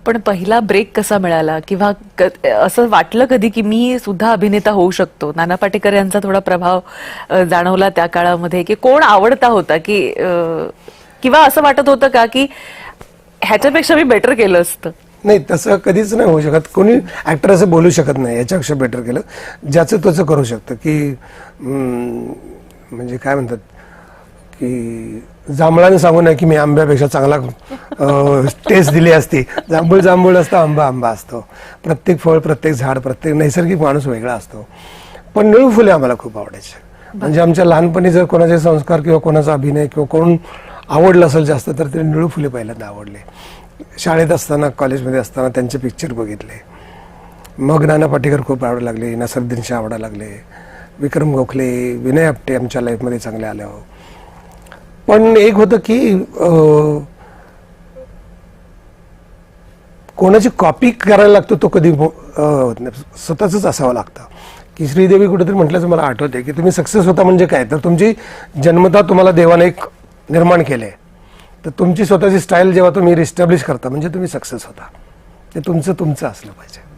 पण पहिला ब्रेक कसा मिळाला किंवा असं वाटलं कधी की मी सुद्धा अभिनेता होऊ शकतो? नाना पाटेकर यांचा थोडा प्रभाव जाणवला त्या काळामध्ये, की कोण आवडता होता की किंवा असं वाटत होतं का की ह्याच्यापेक्षा मी बेटर केलं असतं? नाही, तसं कधीच नाही होऊ शकत. कोणी ऍक्टर असं बोलू शकत नाही याच्यापेक्षा बेटर केलं. ज्याचं त्याचं करू शकतं की म्हणजे काय म्हणतात की जांभळाने सांगू नये की मी आंब्यापेक्षा चांगला टेस्ट दिली असती. जांभूळ जांभूळ असतं, आंबा आंबा असतो. प्रत्येक फळ, प्रत्येक झाड, प्रत्येक नैसर्गिक माणूस वेगळा असतो. पण निळू फुले आम्हाला खूप आवडायचे. म्हणजे आमच्या लहानपणी जर कोणाचे संस्कार किंवा कोणाचा अभिनय किंवा कोण आवडलं असेल जास्त तर ते निळू फुले पहिल्यांदा आवडले. शाळेत असताना, कॉलेजमध्ये असताना त्यांचे पिक्चर बघितले. मग नाना पाटेकर खूप आवडायला लागले, नसीरुद्दीन शाह आवडायला लागले, विक्रम गोखले, विनय आपटे आमच्या लाईफमध्ये चांगले आले. पण एक होतं की कोणाची कॉपी करायला लागतो तो कधी स्वतःच असावं लागतं. की श्रीदेवी कुठेतरी म्हटल्याचं मला आठवते की तुम्ही सक्सेस होता म्हणजे काय, तर तुमची जन्मता तुम्हाला देवाने एक निर्माण केले, तर तुमची स्वतःची स्टाईल जेव्हा तुम्ही रिस्टॅब्लिश करता म्हणजे तुम्ही सक्सेस होता. ते तुमचं असलं पाहिजे.